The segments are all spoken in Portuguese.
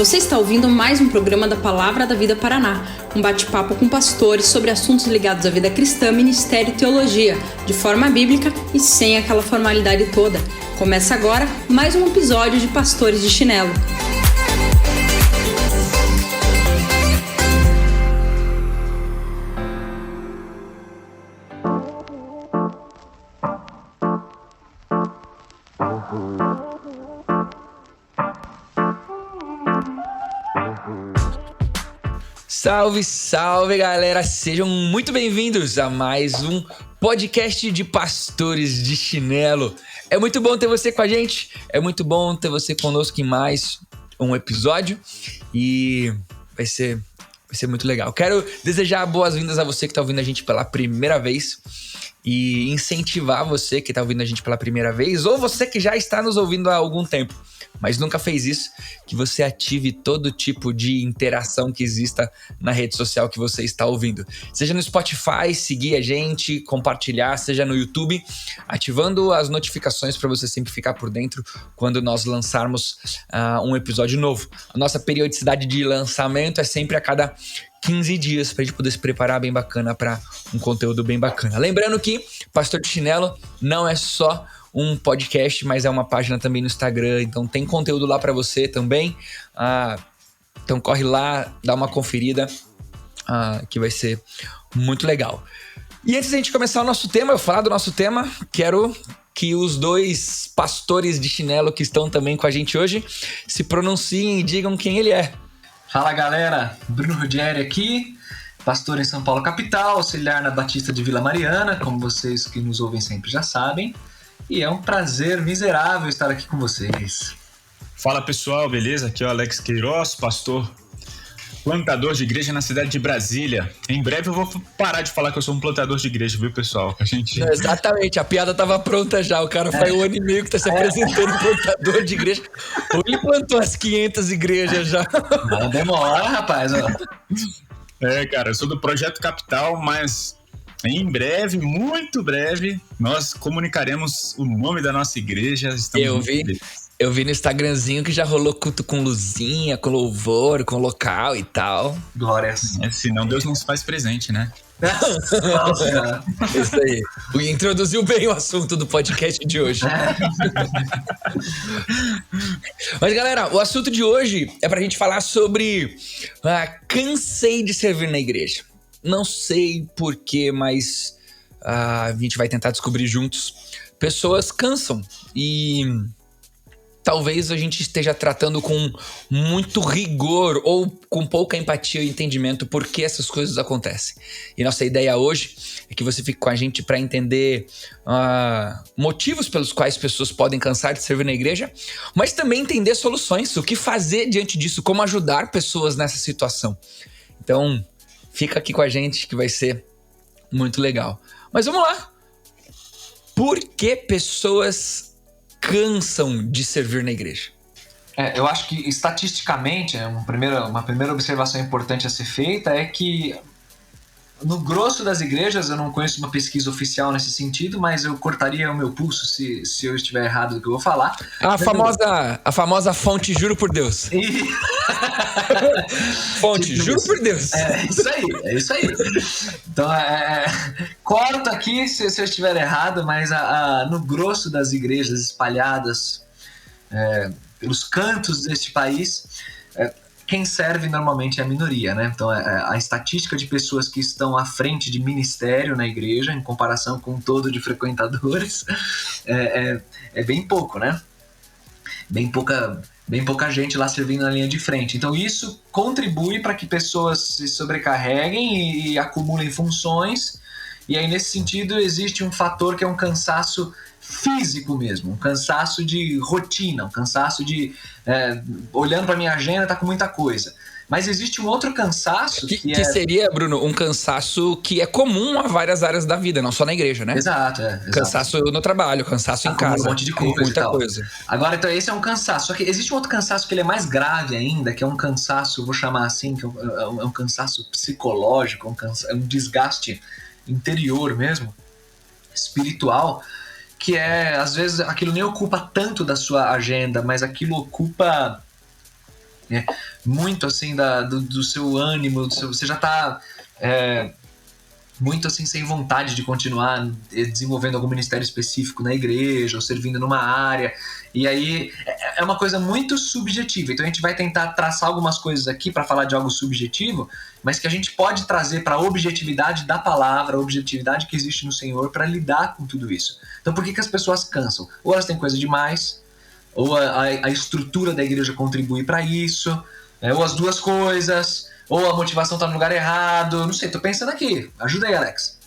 Você está ouvindo mais um programa da Palavra da Vida Paraná, um bate-papo com pastores sobre assuntos ligados à vida cristã, ministério e teologia, de forma bíblica e sem aquela formalidade toda. Começa agora mais um episódio de Pastores de Chinelo. Salve, salve galera, sejam muito bem-vindos a mais um podcast de Pastores de Chinelo. É muito bom ter você com a gente, é muito bom ter você conosco em mais um episódio e vai ser muito legal. Quero desejar boas-vindas a você que está ouvindo a gente pela primeira vez e incentivar você que está ouvindo a gente pela primeira vez ou você que já está nos ouvindo há algum tempo, mas nunca fez isso, que você ative todo tipo de interação que exista na rede social que você está ouvindo. Seja no Spotify, seguir a gente, compartilhar, seja no YouTube, ativando as notificações para você sempre ficar por dentro quando nós lançarmos um episódio novo. A nossa periodicidade de lançamento é sempre a cada 15 dias para a gente poder se preparar bem bacana para um conteúdo bem bacana. Lembrando que Pastor de Chinelo não é só um podcast, mas é uma página também no Instagram, então tem conteúdo lá para você também. Então corre lá, dá uma conferida, que vai ser muito legal. E antes da gente começar o nosso tema, eu falar do nosso tema, quero que os dois pastores de chinelo que estão também com a gente hoje se pronunciem e digam quem ele é. Fala galera, Bruno Ruggeri aqui, pastor em São Paulo capital, auxiliar na Batista de Vila Mariana, como vocês que nos ouvem sempre já sabem. E é um prazer miserável estar aqui com vocês. Fala pessoal, beleza? Aqui é o Alex Queiroz, pastor plantador de igreja na cidade de Brasília. Em breve eu vou parar de falar que eu sou um plantador de igreja, viu pessoal? Exatamente, a piada estava pronta já, o cara faz 1 ano e meio que está se apresentando plantador de igreja. Ou ele plantou as 500 igrejas já. Não demora, rapaz. Cara, eu sou do Projeto Capital, mas em breve, muito breve, nós comunicaremos o nome da nossa igreja. Eu vi no Instagramzinho que já rolou culto com luzinha, com louvor, com local e tal. Glórias. Senão Deus não se faz presente, né? Nossa. Isso aí. Introduziu bem o assunto do podcast de hoje. Mas galera, o assunto de hoje é pra gente falar sobre cansei de servir na igreja. Não sei porquê, mas a gente vai tentar descobrir juntos. Pessoas cansam e talvez a gente esteja tratando com muito rigor ou com pouca empatia e entendimento por que essas coisas acontecem. E nossa ideia hoje é que você fique com a gente para entender motivos pelos quais pessoas podem cansar de servir na igreja, mas também entender soluções, o que fazer diante disso, como ajudar pessoas nessa situação. Então, fica aqui com a gente que vai ser muito legal. Mas vamos lá. Por que pessoas cansam de servir na igreja? Eu acho que estatisticamente, uma primeira observação importante a ser feita é que no grosso das igrejas, eu não conheço uma pesquisa oficial nesse sentido, mas eu cortaria o meu pulso se eu estiver errado do que eu vou falar. A famosa fonte juro por Deus. Fonte, juro por Deus. É isso aí. Então, corto aqui se eu estiver errado, mas no grosso das igrejas espalhadas pelos cantos deste país, quem serve normalmente é a minoria, né? Então, a estatística de pessoas que estão à frente de ministério na igreja, em comparação com o todo de frequentadores, é bem pouco, né? Bem pouca gente lá servindo na linha de frente. Então isso contribui para que pessoas se sobrecarreguem e acumulem funções. E aí nesse sentido existe um fator que é um cansaço físico mesmo, um cansaço de rotina, um cansaço de olhando para minha agenda tá com muita coisa. Mas existe um outro cansaço que seria, Bruno, um cansaço que é comum a várias áreas da vida, não só na igreja, né? Exato. Cansaço no trabalho, cansaço em casa. Um monte de coisa muita coisa. Agora, então, esse é um cansaço. Só que existe um outro cansaço que ele é mais grave ainda, que é um cansaço, vou chamar assim, que é um cansaço psicológico, é um desgaste interior mesmo, espiritual, que às vezes, aquilo nem ocupa tanto da sua agenda, mas aquilo ocupa muito assim do seu ânimo, você já está muito assim sem vontade de continuar desenvolvendo algum ministério específico na igreja ou servindo numa área, e aí é uma coisa muito subjetiva. Então a gente vai tentar traçar algumas coisas aqui para falar de algo subjetivo, mas que a gente pode trazer para a objetividade da palavra, a objetividade que existe no Senhor para lidar com tudo isso. Então por que as pessoas cansam? Ou elas têm coisa demais, ou a estrutura da igreja contribui para isso, ou as duas coisas, ou a motivação tá no lugar errado. Não sei, tô pensando aqui. Ajuda aí, Alex.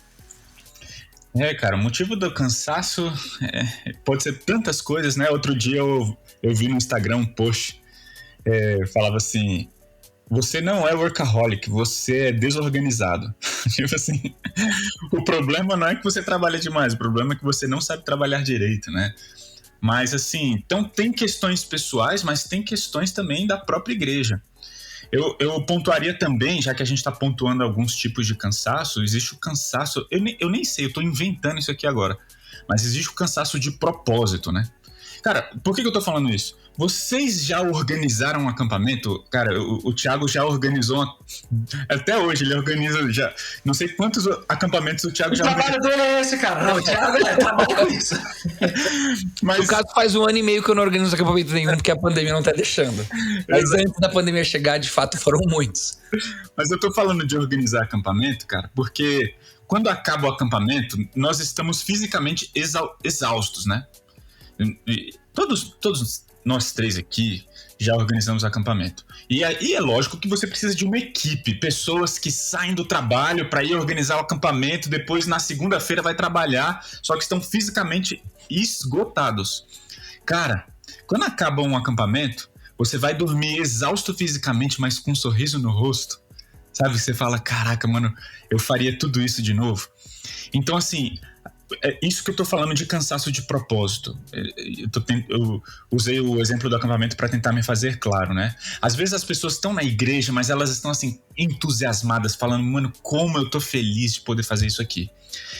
Cara, o motivo do cansaço pode ser tantas coisas, né? Outro dia eu vi no Instagram um post, falava assim: você não é workaholic, você é desorganizado. Tipo assim, o problema não é que você trabalha demais, o problema é que você não sabe trabalhar direito, né? Mas assim, então tem questões pessoais, mas tem questões também da própria igreja. Eu pontuaria também, já que a gente está pontuando alguns tipos de cansaço, existe o cansaço, eu nem sei, eu estou inventando isso aqui agora, mas existe o cansaço de propósito, né? Cara, por que eu tô falando isso? Vocês já organizaram um acampamento? Cara, o Thiago já organizou, até hoje ele organiza já, não sei quantos acampamentos o Thiago já organizou. O trabalho dele é esse, cara. Não, o Thiago trabalha com isso. Mas... No caso, faz 1 ano e meio que eu não organizo acampamento nenhum, porque a pandemia não tá deixando. Mas antes da pandemia chegar, de fato, foram muitos. Mas eu tô falando de organizar acampamento, cara, porque quando acaba o acampamento, nós estamos fisicamente exaustos, né? Todos nós 3 aqui já organizamos acampamento. E aí é lógico que você precisa de uma equipe, pessoas que saem do trabalho para ir organizar o acampamento, depois na segunda-feira vai trabalhar, só que estão fisicamente esgotados. Cara, quando acaba um acampamento, você vai dormir exausto fisicamente, mas com um sorriso no rosto. Sabe? Você fala, caraca, mano, eu faria tudo isso de novo. Então, assim, é isso que eu tô falando de cansaço de propósito. Eu usei o exemplo do acampamento para tentar me fazer claro, né? Às vezes as pessoas estão na igreja, mas elas estão assim entusiasmadas, falando, mano, como eu tô feliz de poder fazer isso aqui.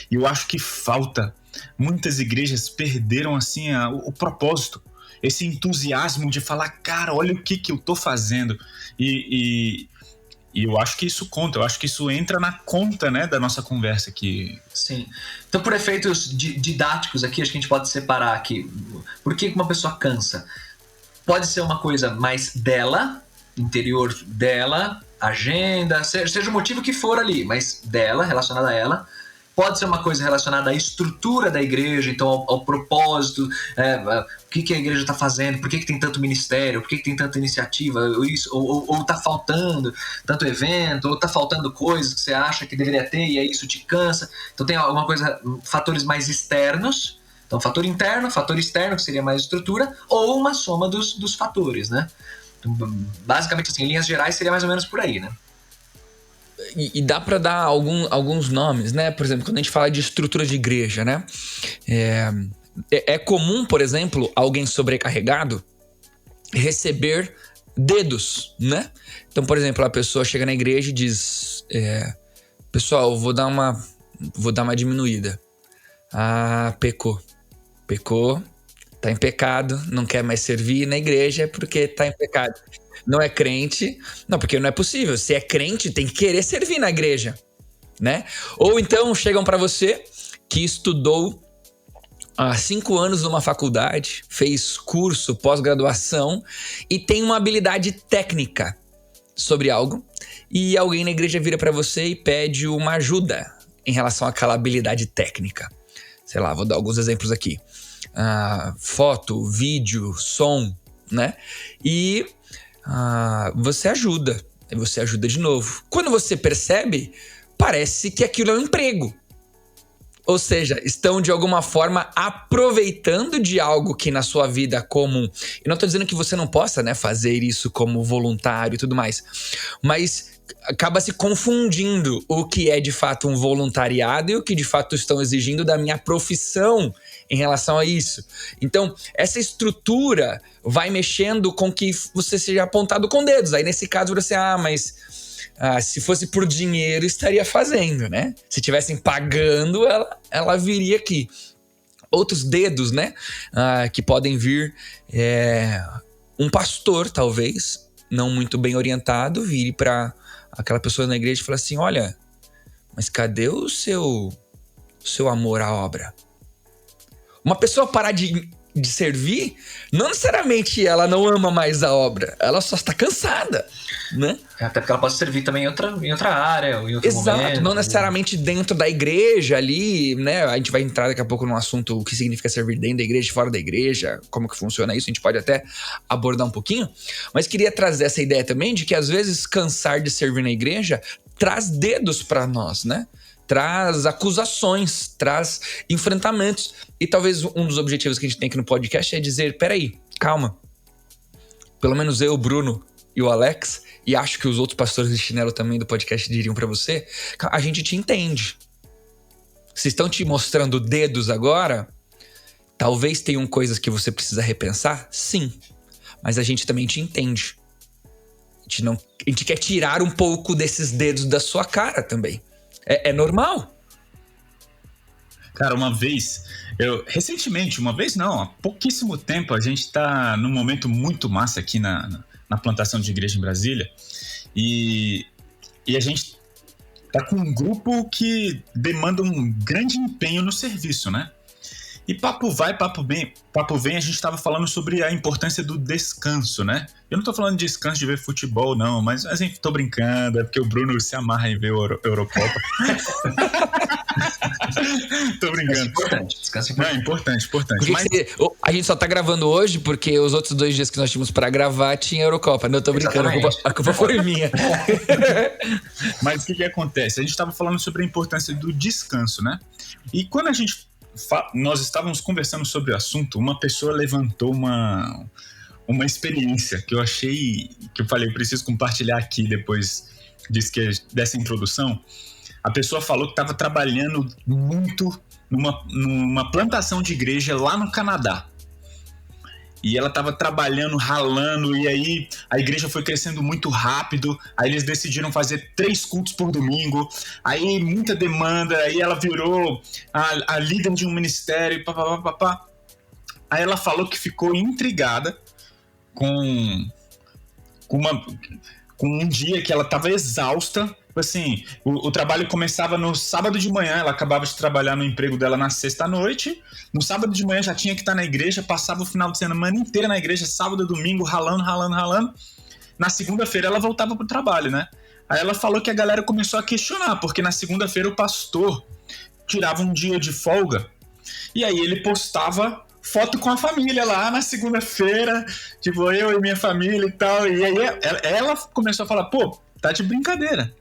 E eu acho que falta. Muitas igrejas perderam assim o propósito, esse entusiasmo de falar, cara, olha o que eu tô fazendo. E eu acho que isso conta, eu acho que isso entra na conta, né, da nossa conversa aqui. Sim. Então, por efeitos didáticos aqui, acho que a gente pode separar aqui. Por que uma pessoa cansa? Pode ser uma coisa mais dela, interior dela, agenda, seja o motivo que for ali, mas dela, relacionada a ela. Pode ser uma coisa relacionada à estrutura da igreja, então ao propósito, o que a igreja está fazendo, por que tem tanto ministério, por que tem tanta iniciativa, ou está faltando tanto evento, ou está faltando coisas que você acha que deveria ter e aí isso te cansa. Então tem alguma coisa, fatores mais externos, então fator interno, fator externo, que seria mais estrutura, ou uma soma dos fatores, né? Então, basicamente, assim, em linhas gerais, seria mais ou menos por aí, né? E dá para dar alguns nomes, né? Por exemplo, quando a gente fala de estrutura de igreja, né? É comum, por exemplo, alguém sobrecarregado receber dedos, né? Então, por exemplo, a pessoa chega na igreja e diz: pessoal, vou dar uma diminuída. Ah, pecou, tá em pecado, não quer mais servir na igreja porque tá em pecado. Não é crente, não, porque não é possível. Se é crente, tem que querer servir na igreja, né? Ou então chegam para você que estudou há 5 anos numa faculdade, fez curso, pós-graduação e tem uma habilidade técnica sobre algo, e alguém na igreja vira para você e pede uma ajuda em relação àquela habilidade técnica. Sei lá, vou dar alguns exemplos aqui. Foto, vídeo, som, né? E você ajuda de novo. Quando você percebe, parece que aquilo é um emprego. Ou seja, estão de alguma forma aproveitando de algo que na sua vida é comum. Eu não estou dizendo que você não possa, né, fazer isso como voluntário e tudo mais, mas acaba se confundindo o que é de fato um voluntariado e o que de fato estão exigindo da minha profissão em relação a isso. Então, essa estrutura vai mexendo com que você seja apontado com dedos. Aí, nesse caso, você, se fosse por dinheiro, estaria fazendo, né? Se tivessem pagando, ela viria aqui. Outros dedos, né? Que podem vir, um pastor, talvez, não muito bem orientado, vire para aquela pessoa na igreja e fale assim, olha, mas cadê o seu amor à obra? Uma pessoa parar de servir, não necessariamente ela não ama mais a obra, ela só está cansada, né? Até porque ela pode servir também em outra área, em outro Exato, momento. não necessariamente dentro da igreja ali, né? A gente vai entrar daqui a pouco num assunto, o que significa servir dentro da igreja, fora da igreja, como que funciona isso, a gente pode até abordar um pouquinho, mas queria trazer essa ideia também de que às vezes cansar de servir na igreja traz dedos para nós, né? Traz acusações, traz enfrentamentos. E talvez um dos objetivos que a gente tem aqui no podcast é dizer, peraí, calma. Pelo menos eu, o Bruno e o Alex, e acho que os outros pastores de chinelo também do podcast diriam pra você, a gente te entende. Se estão te mostrando dedos agora, talvez tenham coisas que você precisa repensar, sim. Mas a gente também te entende. A gente quer tirar um pouco desses dedos da sua cara também. É normal. Cara, recentemente, há pouquíssimo tempo, a gente tá num momento muito massa aqui na plantação de igreja em Brasília, e a gente tá com um grupo que demanda um grande empenho no serviço, né? E papo vai, papo vem, a gente tava falando sobre a importância do descanso, né? Eu não tô falando de descanso de ver futebol, não, mas enfim, tô brincando, é porque o Bruno se amarra em ver a Eurocopa. Tô brincando. Descanso é importante. Importante. Mas... a gente só tá gravando hoje porque os outros 2 dias que nós tínhamos pra gravar tinha Eurocopa. Não, eu tô brincando, a culpa foi minha. Mas o que acontece? A gente tava falando sobre a importância do descanso, né? E quando nós estávamos conversando sobre o assunto, uma pessoa levantou uma experiência que eu falei, preciso compartilhar aqui depois dessa introdução. A pessoa falou que estava trabalhando muito numa plantação de igreja lá no Canadá. E ela estava trabalhando, ralando, e aí a igreja foi crescendo muito rápido, aí eles decidiram fazer 3 cultos por domingo, aí muita demanda, aí ela virou a líder de um ministério, papapá. Aí ela falou que ficou intrigada com um dia que ela estava exausta. Assim, o trabalho começava no sábado de manhã, ela acabava de trabalhar no emprego dela na sexta à noite, no sábado de manhã já tinha que estar na igreja, passava o final de semana inteira na igreja, sábado, domingo, ralando. Na segunda-feira ela voltava pro trabalho, né? Aí ela falou que a galera começou a questionar, porque na segunda-feira o pastor tirava um dia de folga, e aí ele postava foto com a família lá na segunda-feira, tipo, eu e minha família e tal, e aí ela começou a falar, pô, tá de brincadeira.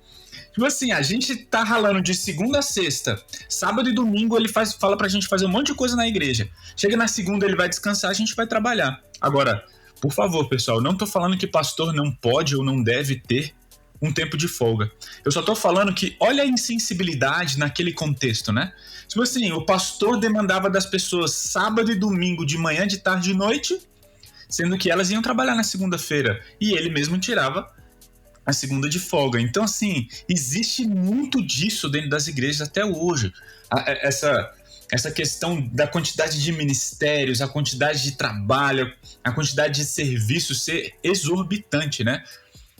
Tipo assim, a gente tá ralando de segunda a sexta, sábado e domingo ele fala pra gente fazer um monte de coisa na igreja. Chega na segunda, ele vai descansar, a gente vai trabalhar. Agora, por favor, pessoal, não tô falando que pastor não pode ou não deve ter um tempo de folga. Eu só tô falando que olha a insensibilidade naquele contexto, né? Tipo assim, o pastor demandava das pessoas sábado e domingo de manhã, de tarde e de noite, sendo que elas iam trabalhar na segunda-feira. E ele mesmo tirava a segunda de folga. Então, assim, existe muito disso dentro das igrejas até hoje. Essa questão da quantidade de ministérios, a quantidade de trabalho, a quantidade de serviço ser exorbitante, né?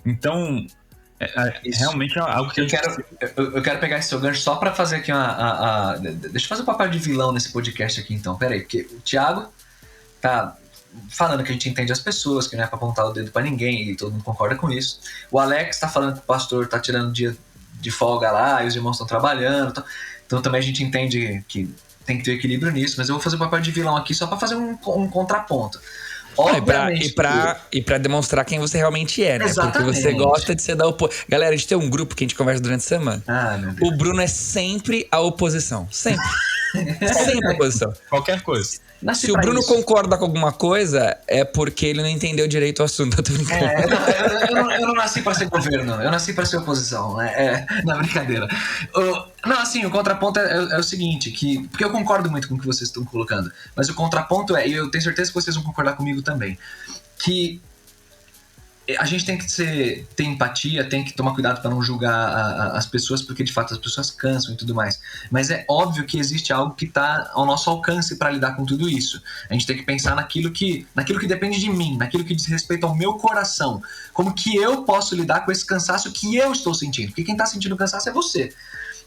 Então, realmente é algo que eu quero pegar esse seu gancho só para fazer aqui deixa eu fazer um papel de vilão nesse podcast aqui, então. Peraí, porque o Thiago tá falando que a gente entende as pessoas, que não é pra apontar o dedo pra ninguém, e todo mundo concorda com isso. O Alex tá falando que o pastor tá tirando dia de folga lá, e os irmãos estão trabalhando. Então também a gente entende que tem que ter equilíbrio nisso, mas eu vou fazer o papel de vilão aqui só pra fazer um contraponto. E pra demonstrar quem você realmente é, né? Exatamente. Porque você gosta de ser da oposição. Galera, a gente tem um grupo que a gente conversa durante a semana. Meu Deus. O Bruno é sempre a oposição. Sempre. Sempre a oposição. Qualquer coisa. Se o Bruno concorda com alguma coisa, é porque ele não entendeu direito o assunto. Eu tô brincando. Eu não nasci pra ser governo, eu nasci pra ser oposição. Não, brincadeira. Não, assim, o contraponto é o seguinte, porque eu concordo muito com o que vocês estão colocando, mas o contraponto e eu tenho certeza que vocês vão concordar comigo também, que a gente tem que ter empatia, tem que tomar cuidado para não julgar as pessoas, porque de fato as pessoas cansam e tudo mais. Mas é óbvio que existe algo que está ao nosso alcance para lidar com tudo isso. A gente tem que pensar naquilo que depende de mim, naquilo que diz respeito ao meu coração. Como que eu posso lidar com esse cansaço que eu estou sentindo? Porque quem está sentindo cansaço é você.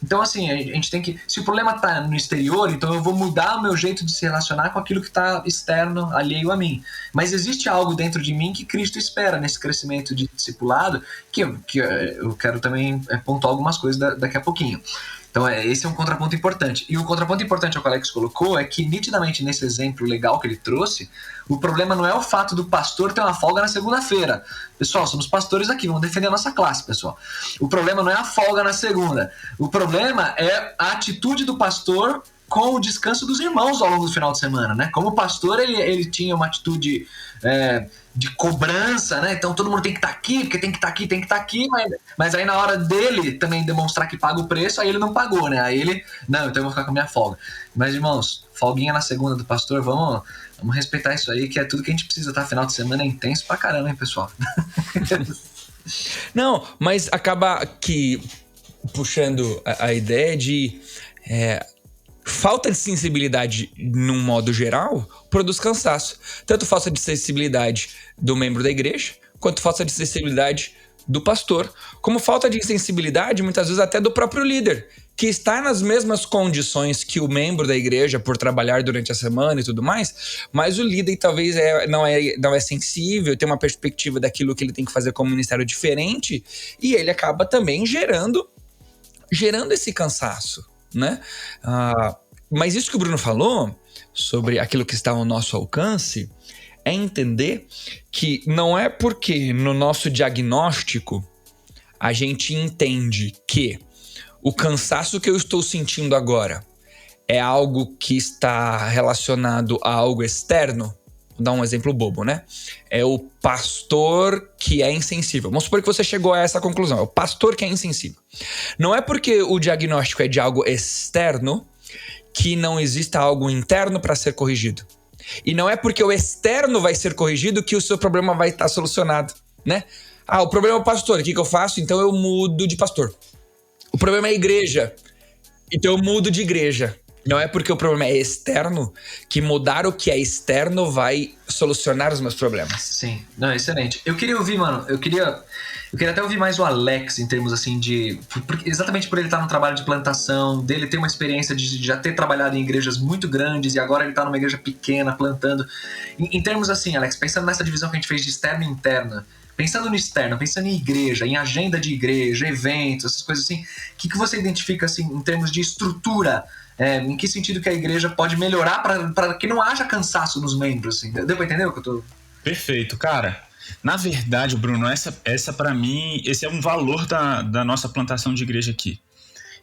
Então, assim, a gente tem que... Se o problema está no exterior, então eu vou mudar o meu jeito de se relacionar com aquilo que está externo, alheio a mim. Mas existe algo dentro de mim que Cristo espera nesse crescimento de discipulado, que eu quero também pontuar algumas coisas daqui a pouquinho. Então, esse é um contraponto importante. E o contraponto importante ao que o Alex colocou é que, nitidamente, nesse exemplo legal que ele trouxe, o problema não é o fato do pastor ter uma folga na segunda-feira. Pessoal, somos pastores aqui, vamos defender a nossa classe, pessoal. O problema não é a folga na segunda. O problema é a atitude do pastor com o descanso dos irmãos ao longo do final de semana, né? Como pastor, ele tinha uma atitude de cobrança, né? Então todo mundo tem que estar aqui, porque tem que estar aqui, mas aí na hora dele também demonstrar que paga o preço, aí ele não pagou, né? Aí ele, não, então eu vou ficar com a minha folga. Mas, irmãos, folguinha na segunda do pastor, vamos respeitar isso aí, que é tudo que a gente precisa, tá? Final de semana é intenso pra caramba, hein, pessoal? Não, mas acaba que puxando a ideia de falta de sensibilidade num modo geral produz cansaço. Tanto falta de sensibilidade do membro da igreja, quanto falta de sensibilidade do pastor. Como falta de sensibilidade, muitas vezes, até do próprio líder, que está nas mesmas condições que o membro da igreja por trabalhar durante a semana e tudo mais, mas o líder talvez não é sensível, tem uma perspectiva daquilo que ele tem que fazer como ministério diferente, e ele acaba também gerando esse cansaço, né? Mas isso que o Bruno falou sobre aquilo que está ao nosso alcance é entender que não é porque no nosso diagnóstico a gente entende que o cansaço que eu estou sentindo agora é algo que está relacionado a algo externo. Vou dar um exemplo bobo, né? É o pastor que é insensível. Vamos supor que você chegou a essa conclusão. É o pastor que é insensível. Não é porque o diagnóstico é de algo externo que não exista algo interno para ser corrigido. E não é porque o externo vai ser corrigido que o seu problema vai estar solucionado, né? O problema é o pastor. O que eu faço? Então eu mudo de pastor. O problema é a igreja. Então eu mudo de igreja. Não é porque o problema é externo que mudar o que é externo vai solucionar os meus problemas. Sim, não, excelente. Eu queria ouvir, mano, eu queria até ouvir mais o Alex em termos assim exatamente por ele estar no trabalho de plantação, dele ter uma experiência de já ter trabalhado em igrejas muito grandes e agora ele tá numa igreja pequena plantando. Em termos assim, Alex, pensando nessa divisão que a gente fez de externo e interna, pensando no externo, pensando em igreja, em agenda de igreja, eventos, essas coisas assim, o que você identifica assim em termos de estrutura? Em que sentido que a igreja pode melhorar para que não haja cansaço nos membros? Assim? Deu pra entender o que eu tô... Perfeito, cara. Na verdade, Bruno, essa para mim, esse é um valor da nossa plantação de igreja aqui.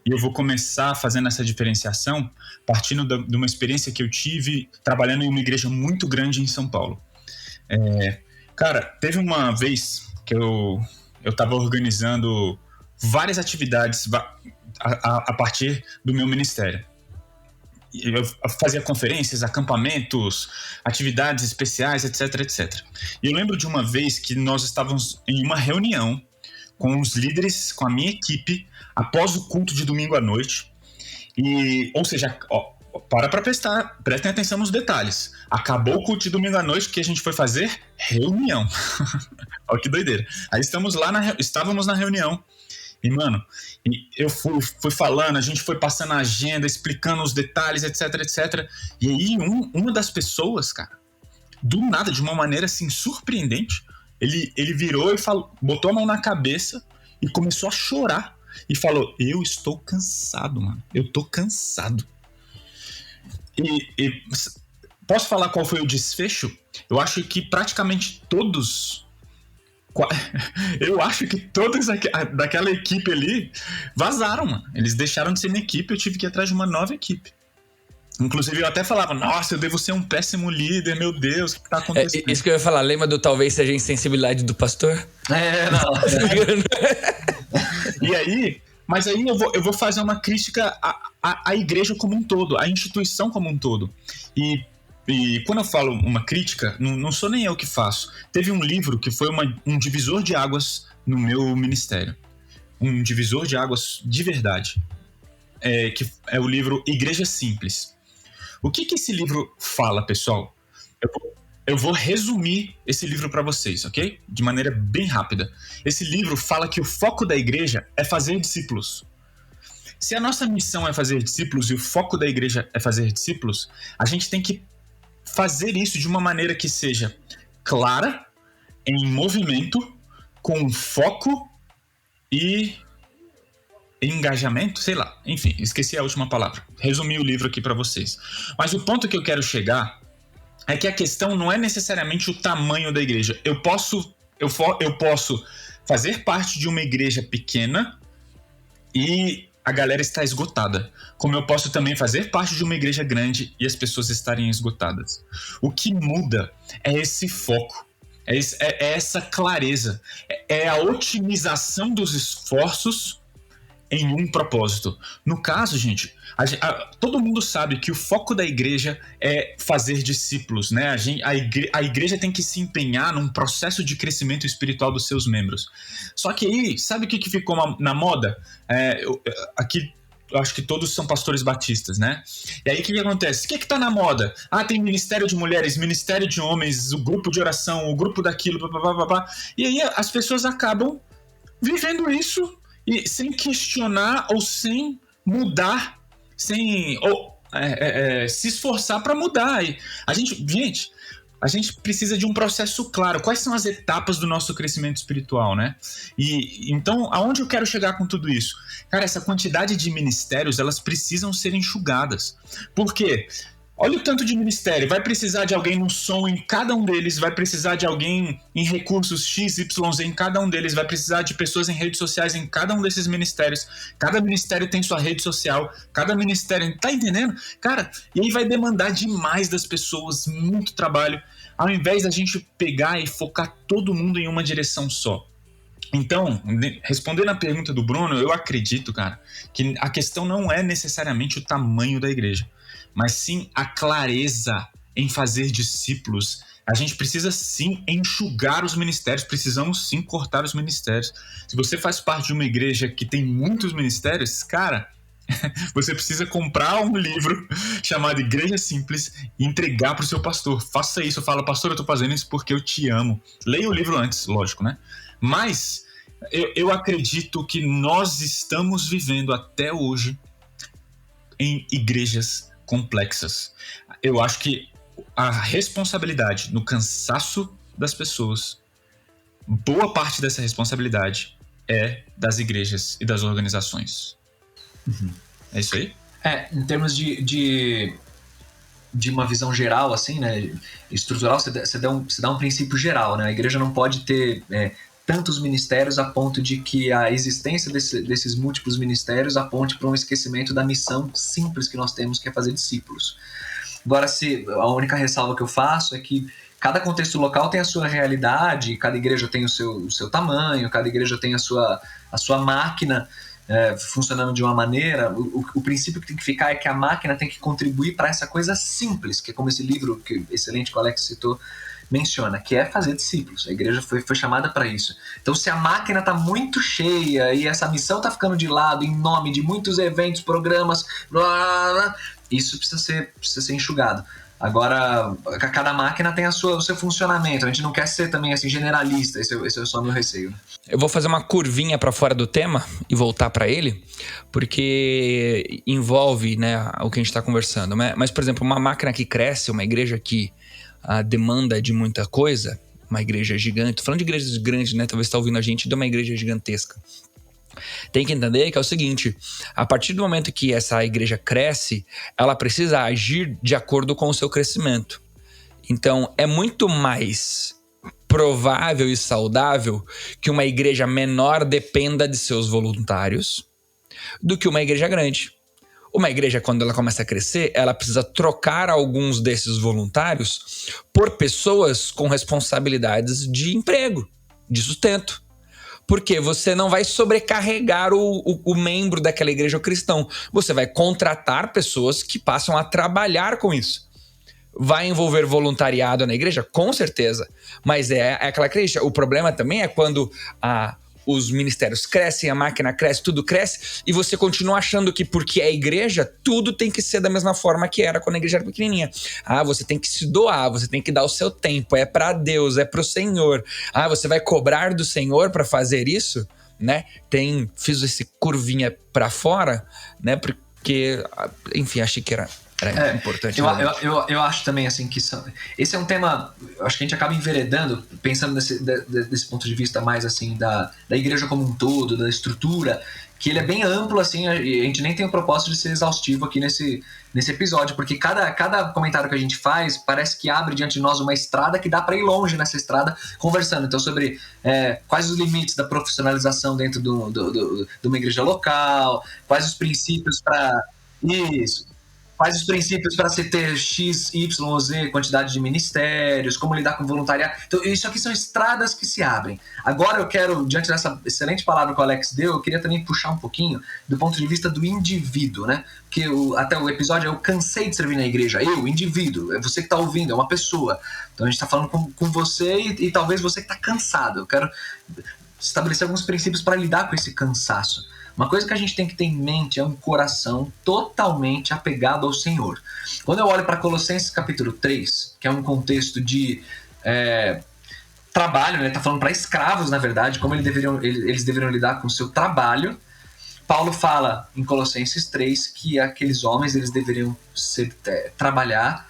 E eu vou começar fazendo essa diferenciação partindo de uma experiência que eu tive trabalhando em uma igreja muito grande em São Paulo. Cara, teve uma vez que eu estava organizando várias atividades a partir do meu ministério. Eu fazia conferências, acampamentos, atividades especiais, etc, etc. E eu lembro de uma vez que nós estávamos em uma reunião com os líderes, com a minha equipe, após o culto de domingo à noite. Ou seja, prestem atenção nos detalhes. Acabou o culto de domingo à noite, o que a gente foi fazer? Reunião. Olha que doideira. Aí estávamos na reunião. E, mano, eu fui falando, a gente foi passando a agenda, explicando os detalhes, etc, etc. E aí, uma das pessoas, cara, do nada, de uma maneira, assim, surpreendente, ele virou e botou a mão na cabeça e começou a chorar. E falou, eu estou cansado, mano. Eu tô cansado. E posso falar qual foi o desfecho? Eu acho que praticamente todos... Eu acho que todos daquela equipe ali vazaram, mano. Eles deixaram de ser uma equipe, eu tive que ir atrás de uma nova equipe. Inclusive eu até falava, nossa, eu devo ser um péssimo líder, meu Deus, o que tá acontecendo? Isso que eu ia falar, lembra do talvez seja a insensibilidade do pastor? Não. E aí, mas aí eu vou fazer uma crítica à igreja como um todo, à instituição como um todo. E E quando eu falo uma crítica, não sou nem eu que faço. Teve um livro que foi um divisor de águas no meu ministério. Um divisor de águas de verdade. Que é o livro Igreja Simples. O que esse livro fala, pessoal? Eu vou resumir esse livro para vocês, ok? De maneira bem rápida. Esse livro fala que o foco da igreja é fazer discípulos. Se a nossa missão é fazer discípulos e o foco da igreja é fazer discípulos, a gente tem que fazer isso de uma maneira que seja clara, em movimento, com foco e engajamento, sei lá. Enfim, esqueci a última palavra. Resumi o livro aqui para vocês. Mas o ponto que eu quero chegar é que a questão não é necessariamente o tamanho da igreja. Eu posso fazer parte de uma igreja pequena e a galera está esgotada. Como eu posso também fazer parte de uma igreja grande e as pessoas estarem esgotadas. O que muda é esse foco, é essa clareza, é a otimização dos esforços em um propósito. No caso, gente, todo mundo sabe que o foco da igreja é fazer discípulos, né? A igreja tem que se empenhar num processo de crescimento espiritual dos seus membros. Só que aí, sabe o que ficou na moda? Aqui, eu acho que todos são pastores batistas, né? E aí, o que acontece? O que tá na moda? Tem ministério de mulheres, ministério de homens, o grupo de oração, o grupo daquilo, blá. E aí, as pessoas acabam vivendo isso e sem questionar ou sem mudar, sem se esforçar para mudar. E a gente precisa de um processo claro. Quais são as etapas do nosso crescimento espiritual, né? E então, aonde eu quero chegar com tudo isso? Cara, essa quantidade de ministérios, elas precisam ser enxugadas. Por quê? Olha o tanto de ministério. Vai precisar de alguém no som em cada um deles, vai precisar de alguém em recursos X, Y, Z em cada um deles, vai precisar de pessoas em redes sociais em cada um desses ministérios. Cada ministério tem sua rede social, cada ministério... Tá entendendo? Cara, e aí vai demandar demais das pessoas, muito trabalho, ao invés da gente pegar e focar todo mundo em uma direção só. Então, respondendo a pergunta do Bruno, eu acredito, cara, que a questão não é necessariamente o tamanho da igreja, mas sim a clareza em fazer discípulos. A gente precisa sim enxugar os ministérios, precisamos sim cortar os ministérios. Se você faz parte de uma igreja que tem muitos ministérios, cara, você precisa comprar um livro chamado Igreja Simples e entregar para o seu pastor. Faça isso, fala, pastor, eu estou fazendo isso porque eu te amo. Leia o livro antes, lógico, né? Mas eu acredito que nós estamos vivendo até hoje em igrejas complexas. Eu acho que a responsabilidade no cansaço das pessoas, boa parte dessa responsabilidade é das igrejas e das organizações. Uhum. É isso aí? Em termos de uma visão geral, assim, né, estrutural, você dá um princípio geral, né? A igreja não pode ter tantos ministérios a ponto de que a existência desses múltiplos ministérios aponte para um esquecimento da missão simples que nós temos, que é fazer discípulos. Agora, a única ressalva que eu faço é que cada contexto local tem a sua realidade, cada igreja tem o seu tamanho, cada igreja tem a sua máquina funcionando de uma maneira. O princípio que tem que ficar é que a máquina tem que contribuir para essa coisa simples, que é como esse livro que excelente que o Alex citou menciona, que é fazer discípulos. A igreja foi chamada para isso. Então, se a máquina está muito cheia e essa missão está ficando de lado em nome de muitos eventos, programas, blá, blá, blá, isso precisa ser enxugado. Agora, cada máquina tem o seu funcionamento. A gente não quer ser também assim generalista. Esse é só o meu receio. Eu vou fazer uma curvinha para fora do tema e voltar para ele, porque envolve, né, o que a gente está conversando. Mas, por exemplo, uma máquina que cresce, uma igreja que demanda de muita coisa, uma igreja gigante. Tô falando de igrejas grandes, né? Talvez você tá ouvindo a gente de uma igreja gigantesca. Tem que entender que é o seguinte: a partir do momento que essa igreja cresce, ela precisa agir de acordo com o seu crescimento. Então, é muito mais provável e saudável que uma igreja menor dependa de seus voluntários do que uma igreja grande. Uma igreja, quando ela começa a crescer, ela precisa trocar alguns desses voluntários por pessoas com responsabilidades de emprego, de sustento. Porque você não vai sobrecarregar o membro daquela igreja ou cristão. Você vai contratar pessoas que passam a trabalhar com isso. Vai envolver voluntariado na igreja? Com certeza. Mas é aquela igreja. O problema também é quando os ministérios crescem, a máquina cresce, tudo cresce, e você continua achando que porque é igreja, tudo tem que ser da mesma forma que era quando a igreja era pequenininha. Você tem que se doar, você tem que dar o seu tempo, é para Deus, é pro Senhor. Você vai cobrar do Senhor para fazer isso, né? Fiz esse curvinha para fora, né? Porque, enfim, achei que era importante. Eu acho também assim que esse é um tema, acho que a gente acaba enveredando, pensando desse ponto de vista mais assim da igreja como um todo, da estrutura, que ele é bem amplo assim, e a gente nem tem o propósito de ser exaustivo aqui nesse episódio, porque cada comentário que a gente faz parece que abre diante de nós uma estrada que dá para ir longe nessa estrada conversando, então sobre quais os limites da profissionalização dentro de uma igreja local, quais os princípios para isso. Quais os princípios para se ter X, Y, Z, quantidade de ministérios, como lidar com voluntariado. Então, isso aqui são estradas que se abrem. Agora eu quero, diante dessa excelente palavra que o Alex deu, eu queria também puxar um pouquinho do ponto de vista do indivíduo, né? Porque até o episódio eu cansei de servir na igreja. Eu, indivíduo, é você que está ouvindo, é uma pessoa. Então a gente está falando com você e talvez você que está cansado. Eu quero estabelecer alguns princípios para lidar com esse cansaço. Uma coisa que a gente tem que ter em mente é um coração totalmente apegado ao Senhor. Quando eu olho para Colossenses capítulo 3, que é um contexto de trabalho, né? Tá falando para escravos, na verdade, como eles deveriam lidar com o seu trabalho. Paulo fala em Colossenses 3 que aqueles homens eles deveriam trabalhar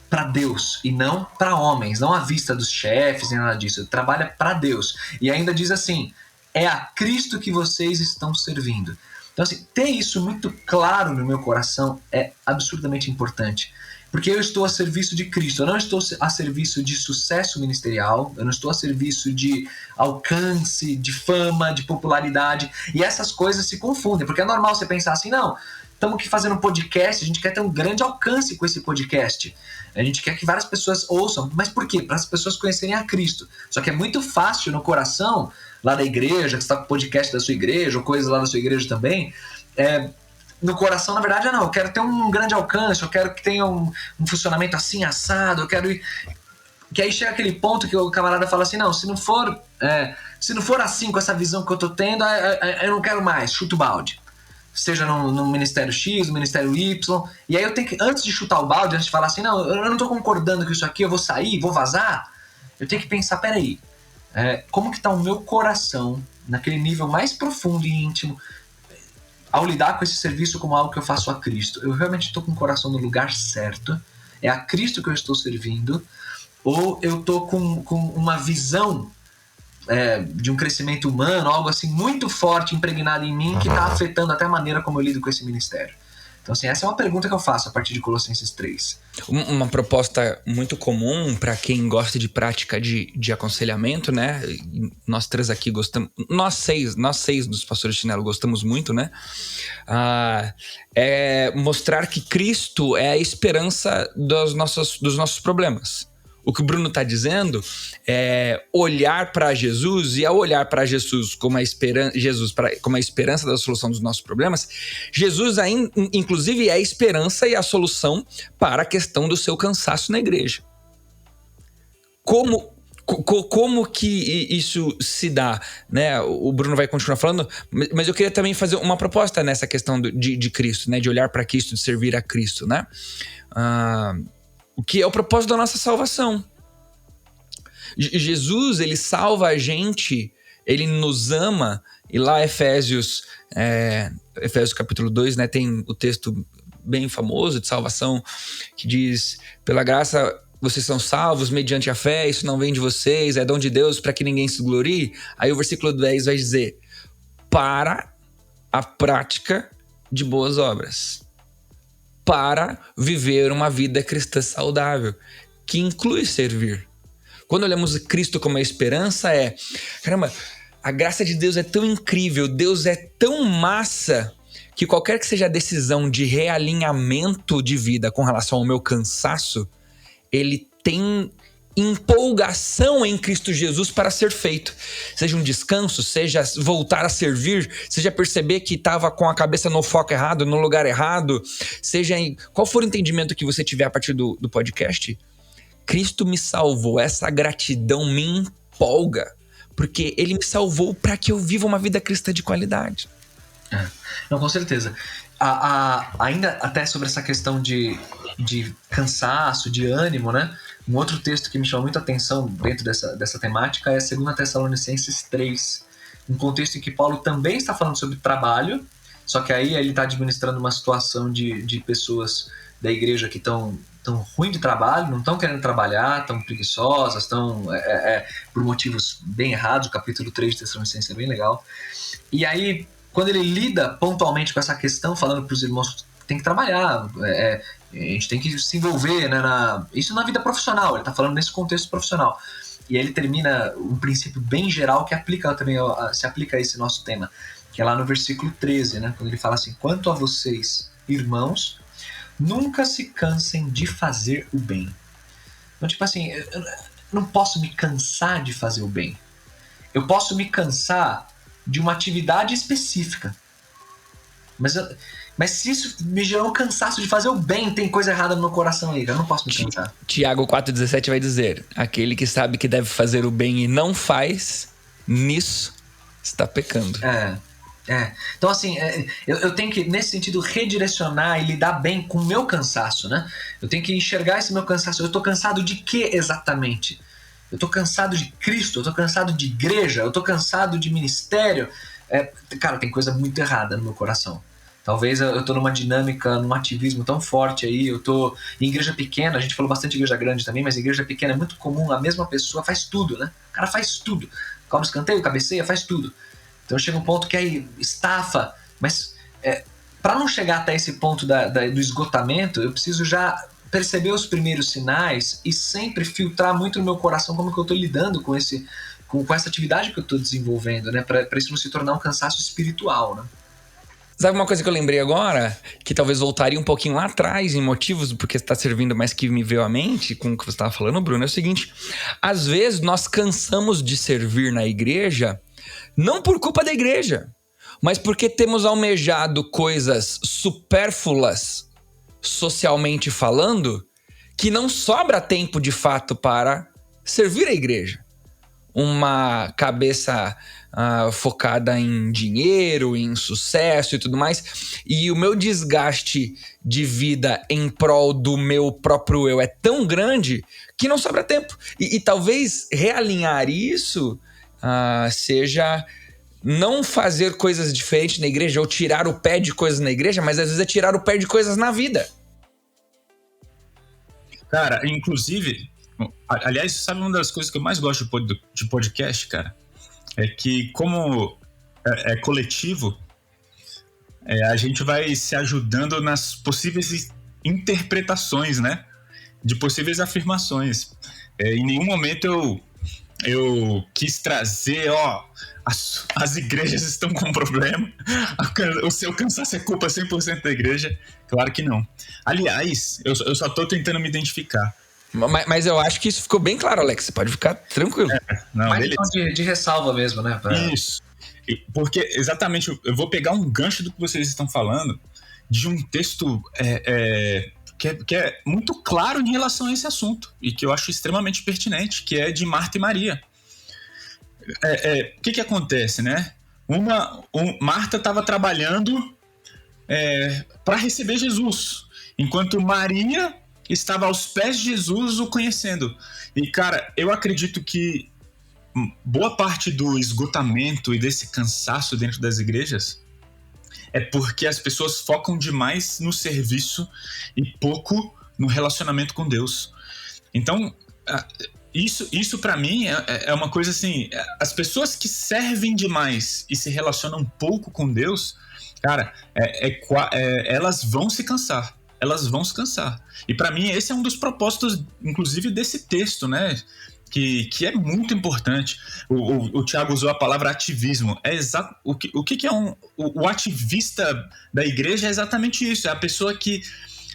para Deus e não para homens, não à vista dos chefes nem nada disso. Trabalha para Deus. E ainda diz assim: é a Cristo que vocês estão servindo. Então, assim, ter isso muito claro no meu coração é absurdamente importante. Porque eu estou a serviço de Cristo, eu não estou a serviço de sucesso ministerial, eu não estou a serviço de alcance, de fama, de popularidade. E essas coisas se confundem, porque é normal você pensar assim, não, estamos aqui fazendo um podcast, a gente quer ter um grande alcance com esse podcast. A gente quer que várias pessoas ouçam, mas por quê? Para as pessoas conhecerem a Cristo. Só que é muito fácil no coração, lá da igreja, que você está com o podcast da sua igreja, ou coisas lá da sua igreja também, no coração, na verdade, não, eu quero ter um grande alcance, eu quero que tenha um funcionamento assim, assado, eu quero ir... Que aí chega aquele ponto que o camarada fala assim, não, se não for assim, com essa visão que eu tô tendo, eu não quero mais, chuta o balde. Seja no Ministério X, no Ministério Y, e aí eu tenho que, antes de chutar o balde, antes de falar assim, não, eu não tô concordando com isso aqui, eu vou sair, vou vazar, eu tenho que pensar, peraí, como que tá o meu coração, naquele nível mais profundo e íntimo, ao lidar com esse serviço como algo que eu faço a Cristo? Eu realmente estou com o coração no lugar certo? É a Cristo que eu estou servindo? Ou eu estou com uma visão de um crescimento humano, algo assim muito forte, impregnado em mim, que está afetando até a maneira como eu lido com esse ministério? Então, assim, essa é uma pergunta que eu faço a partir de Colossenses 3. Uma proposta muito comum para quem gosta de prática de aconselhamento, né? Nós três aqui gostamos, nós seis dos pastores de chinelo gostamos muito, né? É mostrar que Cristo é a esperança dos nossos problemas. O que o Bruno está dizendo é olhar para Jesus, e ao olhar para Jesus como a esperança da solução dos nossos problemas, Jesus, inclusive, é a esperança e a solução para a questão do seu cansaço na igreja. Como que isso se dá? Né? O Bruno vai continuar falando, mas eu queria também fazer uma proposta nessa questão de Cristo, né? De olhar para Cristo, de servir a Cristo, né? O que é o propósito da nossa salvação. Jesus, ele salva a gente, ele nos ama, e lá Efésios capítulo 2, né, tem o texto bem famoso de salvação, que diz, pela graça vocês são salvos mediante a fé, isso não vem de vocês, é dom de Deus para que ninguém se glorie. Aí o versículo 10 vai dizer, para a prática de boas obras, para viver uma vida cristã saudável, que inclui servir. Quando olhamos Cristo como a esperança, caramba, a graça de Deus é tão incrível, Deus é tão massa, que qualquer que seja a decisão de realinhamento de vida com relação ao meu cansaço, ele tem empolgação em Cristo Jesus para ser feito. Seja um descanso, seja voltar a servir, seja perceber que estava com a cabeça no foco errado, no lugar errado, seja em qual for o entendimento que você tiver a partir do podcast, Cristo me salvou. Essa gratidão me empolga, porque Ele me salvou para que eu viva uma vida cristã de qualidade. Não, com certeza. Ainda até sobre essa questão de cansaço, de ânimo, né? Um outro texto que me chamou muita atenção dentro dessa temática é 2 Tessalonicenses 3, um contexto em que Paulo também está falando sobre trabalho, só que aí ele está administrando uma situação de pessoas da igreja que estão ruim de trabalho, não estão querendo trabalhar, estão preguiçosas, estão por motivos bem errados. O capítulo 3 de Tessalonicenses é bem legal. E aí, quando ele lida pontualmente com essa questão, falando para os irmãos que tem que trabalhar, a gente tem que se envolver, né, isso na vida profissional, ele está falando nesse contexto profissional. E aí ele termina um princípio bem geral que se aplica a esse nosso tema, que é lá no versículo 13, né, quando ele fala assim: quanto a vocês, irmãos, nunca se cansem de fazer o bem. Então, tipo assim, eu não posso me cansar de fazer o bem. Eu posso me cansar de uma atividade específica. Mas se isso me gerou um cansaço de fazer o bem, tem coisa errada no meu coração aí, eu não posso me cansar. Tiago 4,17 vai dizer: aquele que sabe que deve fazer o bem e não faz, nisso está pecando. Então, assim, eu tenho que, nesse sentido, redirecionar e lidar bem com o meu cansaço, né? Eu tenho que enxergar esse meu cansaço. Eu tô cansado de quê exatamente? Eu tô cansado de Cristo, eu tô cansado de igreja, eu tô cansado de ministério. Cara, tem coisa muito errada no meu coração. Talvez eu tô numa dinâmica, num ativismo tão forte aí, eu tô em igreja pequena, a gente falou bastante de igreja grande também, mas igreja pequena é muito comum, a mesma pessoa faz tudo, né? O cara faz tudo. Cobra escanteio, cabeceia, faz tudo. Então chega um ponto que aí estafa, mas para não chegar até esse ponto do esgotamento, eu preciso já perceber os primeiros sinais e sempre filtrar muito no meu coração como que eu estou lidando com essa atividade que eu estou desenvolvendo, né? Para isso não se tornar um cansaço espiritual, né? Sabe uma coisa que eu lembrei agora? Que talvez voltaria um pouquinho lá atrás em motivos, porque está servindo, mas que me veio à mente com o que você estava falando, Bruno, é o seguinte: às vezes nós cansamos de servir na igreja não por culpa da igreja, mas porque temos almejado coisas supérfluas, socialmente falando, que não sobra tempo de fato para servir a igreja. Uma cabeça focada em dinheiro, em sucesso e tudo mais, e o meu desgaste de vida em prol do meu próprio eu é tão grande que não sobra tempo. E talvez realinhar isso seja não fazer coisas diferentes na igreja ou tirar o pé de coisas na igreja, mas às vezes é tirar o pé de coisas na vida. Cara, inclusive, aliás, sabe uma das coisas que eu mais gosto de podcast, cara? É que como é coletivo, a gente vai se ajudando nas possíveis interpretações, né? De possíveis afirmações. Em nenhum momento eu quis trazer, as igrejas estão com um problema, o seu cansaço é culpa 100% da igreja. Claro que não. Aliás, eu só tô tentando me identificar. Mas eu acho que isso ficou bem claro, Alex. Você pode ficar tranquilo. Mas de ressalva mesmo, né? Isso. Porque, exatamente, eu vou pegar um gancho do que vocês estão falando, de um texto que é muito claro em relação a esse assunto, e que eu acho extremamente pertinente, que é de Marta e Maria. O que acontece, né? Marta estava trabalhando para receber Jesus, enquanto Maria estava aos pés de Jesus o conhecendo. E, cara, eu acredito que boa parte do esgotamento e desse cansaço dentro das igrejas é porque as pessoas focam demais no serviço e pouco no relacionamento com Deus. Então, isso para mim é uma coisa assim, as pessoas que servem demais e se relacionam pouco com Deus, cara, elas vão se cansar. Elas vão se cansar. E para mim esse é um dos propósitos, inclusive, desse texto, né? Que é muito importante. O Tiago usou a palavra ativismo. É exato. O que é o ativista da igreja? É exatamente isso. É a pessoa que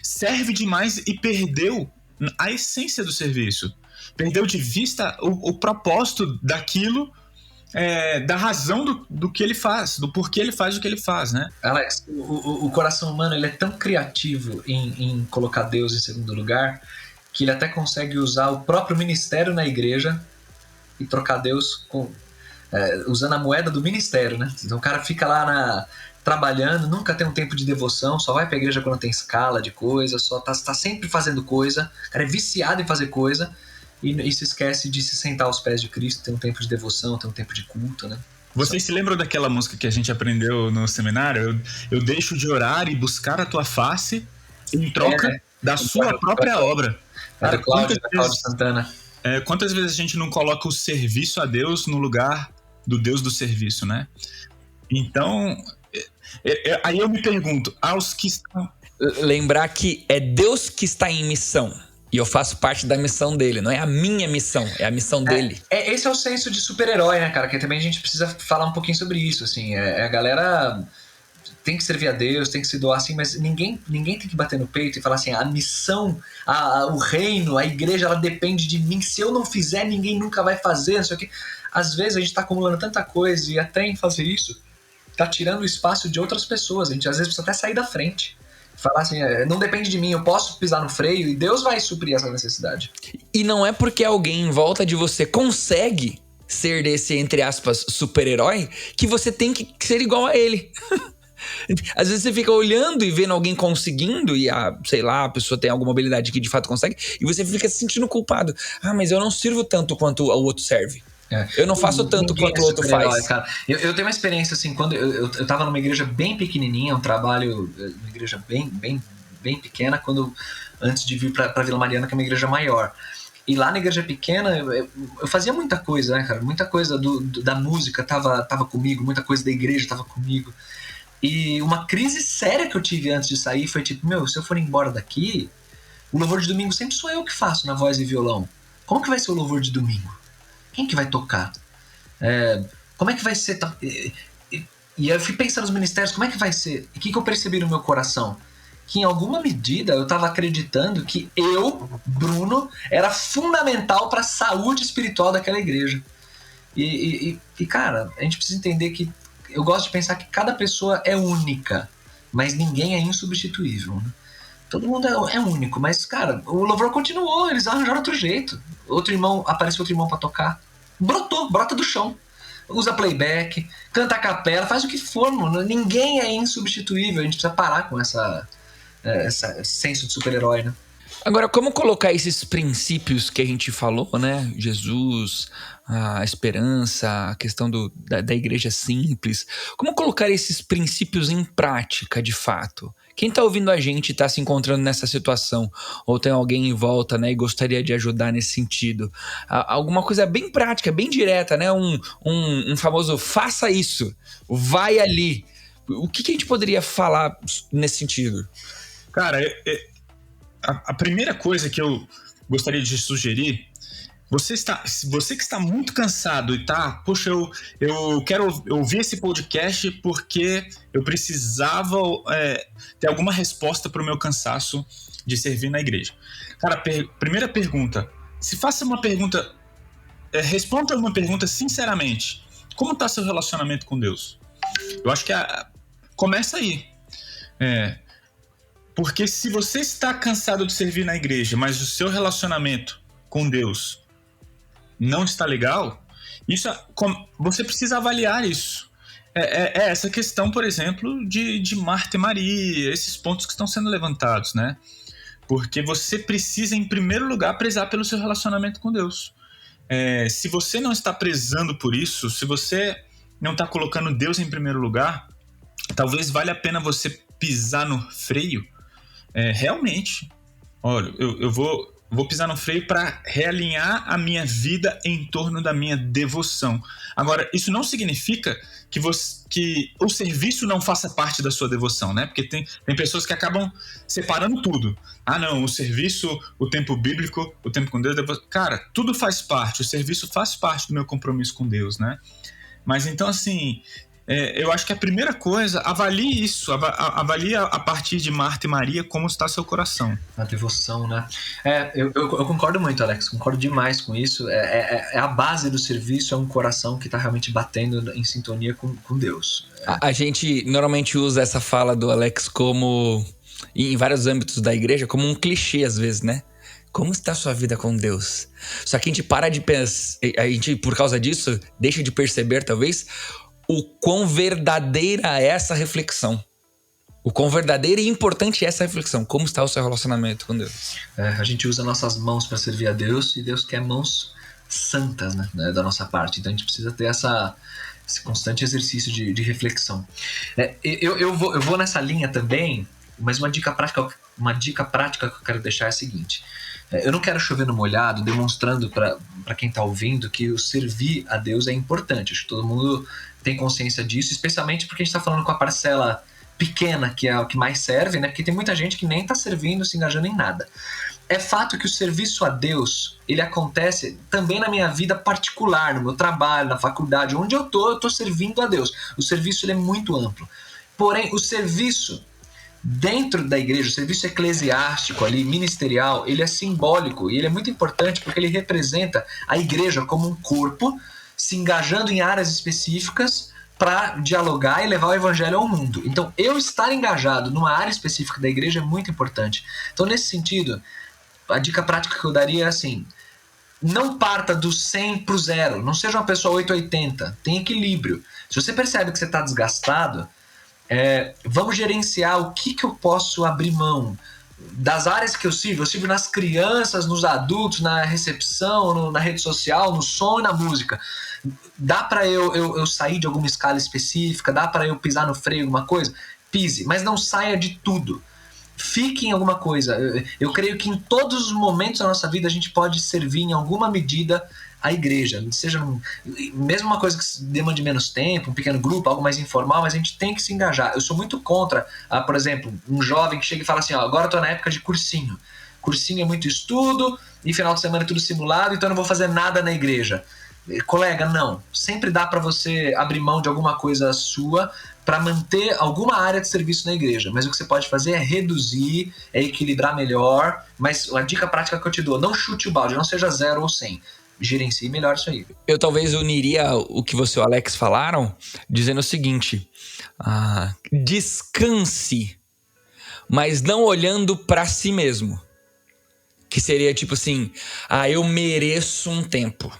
serve demais e perdeu a essência do serviço. Perdeu de vista o propósito daquilo, da razão do que ele faz, do porquê ele faz o que ele faz, né? Alex, o coração humano ele é tão criativo em colocar Deus em segundo lugar que ele até consegue usar o próprio ministério na igreja e trocar Deus usando a moeda do ministério, né? Então o cara fica lá trabalhando, nunca tem um tempo de devoção, só vai pra igreja quando tem escala de coisa, só tá sempre fazendo coisa, o cara é viciado em fazer coisa e se esquece de se sentar aos pés de Cristo, ter um tempo de devoção, ter um tempo de culto, né? Vocês se lembram daquela música que a gente aprendeu no seminário? Eu deixo de orar e buscar a tua face em troca da sua própria obra. Era o Cláudio Santana. Quantas vezes a gente não coloca o serviço a Deus no lugar do Deus do serviço, né? Então, aí eu me pergunto, aos que estão... Lembrar que é Deus que está em missão. E eu faço parte da missão dele. Não é a minha missão, é a missão dele. Esse é o senso de super-herói, né, cara? Que também a gente precisa falar um pouquinho sobre isso, assim. A galera tem que servir a Deus, tem que se doar, assim, mas ninguém tem que bater no peito e falar assim, a missão, o reino, a igreja, ela depende de mim. Se eu não fizer, ninguém nunca vai fazer, não sei o quê. Às vezes a gente tá acumulando tanta coisa e até em fazer isso, tá tirando o espaço de outras pessoas. A gente às vezes precisa até sair da frente. Falar assim, não depende de mim, eu posso pisar no freio e Deus vai suprir essa necessidade. E não é porque alguém em volta de você consegue ser desse, entre aspas, super-herói, que você tem que ser igual a ele. Às vezes você fica olhando e vendo alguém conseguindo e, sei lá, a pessoa tem alguma habilidade que de fato consegue e você fica se sentindo culpado. Mas eu não sirvo tanto quanto o outro serve. Eu não faço tanto quanto o outro faz. Cara. Eu tenho uma experiência assim, quando eu tava numa igreja bem pequenininha, um trabalho, uma igreja bem pequena, antes de vir pra Vila Mariana, que é uma igreja maior. E lá na igreja pequena, eu fazia muita coisa, né, cara? Muita coisa da música tava comigo, muita coisa da igreja tava comigo. E uma crise séria que eu tive antes de sair foi tipo, se eu for embora daqui, o louvor de domingo sempre sou eu que faço na voz e violão. Como que vai ser o louvor de domingo? Quem que vai tocar? Como é que vai ser? E eu fui pensando nos ministérios, como é que vai ser? E o que eu percebi no meu coração? Que em alguma medida eu estava acreditando que eu, Bruno, era fundamental para a saúde espiritual daquela igreja. E cara, a gente precisa entender que eu gosto de pensar que cada pessoa é única, mas ninguém é insubstituível, né? Todo mundo é único, mas, cara, o louvor continuou, eles arranjaram outro jeito. Apareceu outro irmão pra tocar. Brota do chão. Usa playback, canta a capela, faz o que for, mano. Ninguém é insubstituível, a gente precisa parar com esse senso de super-herói, né? Agora, como colocar esses princípios que a gente falou, né? Jesus, a esperança, a questão da igreja simples. Como colocar esses princípios em prática, de fato? Quem tá ouvindo a gente tá se encontrando nessa situação, ou tem alguém em volta, né, e gostaria de ajudar nesse sentido. Alguma coisa bem prática, bem direta, né? Um famoso faça isso, vai ali. O que a gente poderia falar nesse sentido? Cara, a primeira coisa que eu gostaria de sugerir, você que está muito cansado e poxa, eu quero ouvir esse podcast porque eu precisava ter alguma resposta para o meu cansaço de servir na igreja. Cara, primeira pergunta, responda uma pergunta sinceramente. Como está seu relacionamento com Deus? Eu acho que começa aí. Porque se você está cansado de servir na igreja, mas o seu relacionamento com Deus não está legal, você precisa avaliar isso. Essa questão, por exemplo, de Marta e Maria, esses pontos que estão sendo levantados, né? Porque você precisa, em primeiro lugar, prezar pelo seu relacionamento com Deus. Se você não está prezando por isso, se você não está colocando Deus em primeiro lugar, talvez valha a pena você pisar no freio. Realmente, olha, eu vou pisar no freio para realinhar a minha vida em torno da minha devoção. Agora, isso não significa que o serviço não faça parte da sua devoção, né? Porque tem pessoas que acabam separando tudo. Não, o serviço, o tempo bíblico, o tempo com Deus, cara, tudo faz parte, o serviço faz parte do meu compromisso com Deus, né? Mas então, assim, eu acho que a primeira coisa, avalie isso, avalie a partir de Marta e Maria como está seu coração. A devoção, né? Eu concordo muito, Alex, concordo demais com isso. A base do serviço é um coração que está realmente batendo em sintonia com Deus. A gente normalmente usa essa fala do Alex como, em vários âmbitos da igreja, como um clichê às vezes, né? Como está a sua vida com Deus? Só que a gente para de pensar, a gente, por causa disso, deixa de perceber, talvez, o quão verdadeira é essa reflexão. O quão verdadeira e importante é essa reflexão. Como está o seu relacionamento com Deus? A gente usa nossas mãos para servir a Deus e Deus quer mãos santas, né, da nossa parte. Então a gente precisa ter esse constante exercício de reflexão. Eu vou nessa linha também, mas uma dica prática que eu quero deixar é a seguinte. Eu não quero chover no molhado, demonstrando para quem está ouvindo que o servir a Deus é importante. Acho que todo mundo tem consciência disso, especialmente porque a gente está falando com a parcela pequena, que é o que mais serve, né? Porque tem muita gente que nem está servindo, se engajando em nada. É fato que o serviço a Deus, ele acontece também na minha vida particular, no meu trabalho, na faculdade, onde eu tô servindo a Deus. O serviço ele é muito amplo. Porém, o serviço dentro da igreja, o serviço eclesiástico ali, ministerial, ele é simbólico e ele é muito importante porque ele representa a igreja como um corpo se engajando em áreas específicas para dialogar e levar o evangelho ao mundo. Então, eu estar engajado numa área específica da igreja é muito importante. Então, nesse sentido, a dica prática que eu daria é assim: não parta do 100 para o 0, não seja uma pessoa 880, tem equilíbrio. Se você percebe que você está desgastado, vamos gerenciar o que eu posso abrir mão. Das áreas que eu sirvo nas crianças, nos adultos, na recepção, na rede social, no som e na música. Dá para eu sair de alguma escala específica, dá para eu pisar no freio, alguma coisa? Pise, mas não saia de tudo. Fique em alguma coisa. Eu creio que em todos os momentos da nossa vida a gente pode servir em alguma medida a igreja, seja mesmo uma coisa que demande menos tempo, um pequeno grupo, algo mais informal, mas a gente tem que se engajar. Eu sou muito contra, por exemplo, um jovem que chega e fala assim, agora eu tô na época de cursinho. Cursinho é muito estudo, e final de semana é tudo simulado, então eu não vou fazer nada na igreja. Colega, não. Sempre dá para você abrir mão de alguma coisa sua para manter alguma área de serviço na igreja, mas o que você pode fazer é reduzir, é equilibrar melhor, mas a dica prática que eu te dou, não chute o balde, não seja 0 ou 100. Gerencie melhor isso aí. Eu talvez uniria o que você e o Alex falaram, dizendo o seguinte: descanse, mas não olhando para si mesmo. Que seria tipo assim, eu mereço um tempo.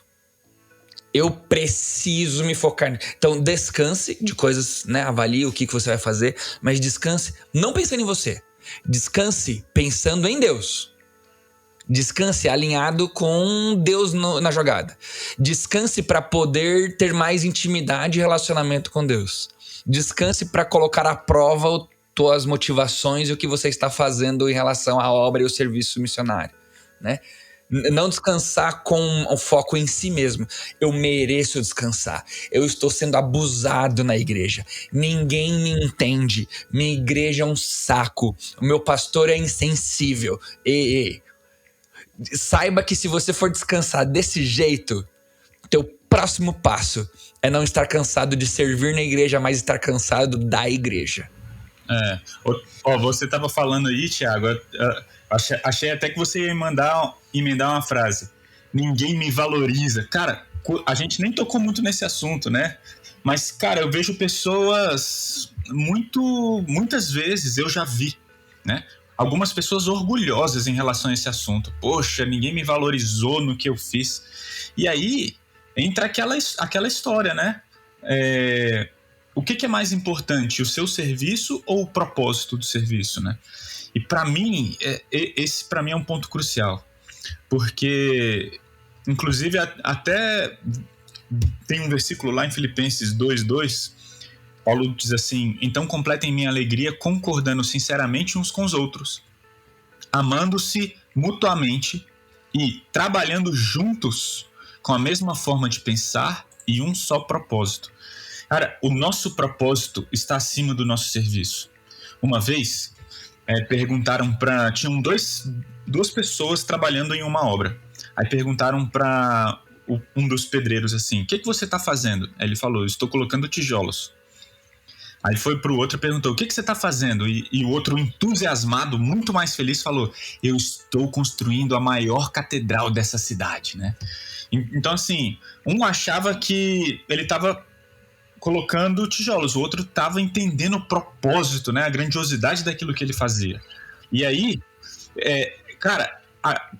Eu preciso me focar. Então descanse de coisas, né? Avalie o que você vai fazer, mas descanse não pensando em você. Descanse pensando em Deus. Descanse alinhado com Deus na jogada. Descanse para poder ter mais intimidade e relacionamento com Deus. Descanse para colocar à prova tuas motivações e o que você está fazendo em relação à obra e ao serviço missionário, né? Não descansar com o foco em si mesmo. Eu mereço descansar. Eu estou sendo abusado na igreja. Ninguém me entende. Minha igreja é um saco. O meu pastor é insensível. Saiba que se você for descansar desse jeito, teu próximo passo é não estar cansado de servir na igreja, mas estar cansado da igreja. Você estava falando aí, Thiago, achei até que você ia emendar uma frase. Ninguém me valoriza. Cara, a gente nem tocou muito nesse assunto, né? Mas, cara, eu vejo pessoas muitas vezes eu já vi, né? Algumas pessoas orgulhosas em relação a esse assunto. Poxa, ninguém me valorizou no que eu fiz. E aí entra aquela história, né? O que é mais importante, o seu serviço ou o propósito do serviço, né? E para mim, esse para mim é um ponto crucial. Porque, inclusive, até tem um versículo lá em Filipenses 2:2, Paulo diz assim: então completem minha alegria concordando sinceramente uns com os outros, amando-se mutuamente e trabalhando juntos com a mesma forma de pensar e um só propósito. Cara, o nosso propósito está acima do nosso serviço. Uma vez, perguntaram para... Tinham duas pessoas trabalhando em uma obra. Aí perguntaram para um dos pedreiros assim: o que você está fazendo? Aí ele falou: estou colocando tijolos. Aí foi pro outro e perguntou, o que você tá fazendo? E o outro, entusiasmado, muito mais feliz, falou, eu estou construindo a maior catedral dessa cidade, né? Então, assim, um achava que ele tava colocando tijolos, o outro tava entendendo o propósito, né? A grandiosidade daquilo que ele fazia. E aí, cara,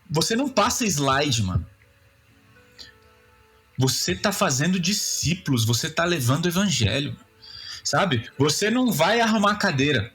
você não passa slide, mano. Você tá fazendo discípulos, você tá levando o evangelho, sabe? Você não vai arrumar cadeira.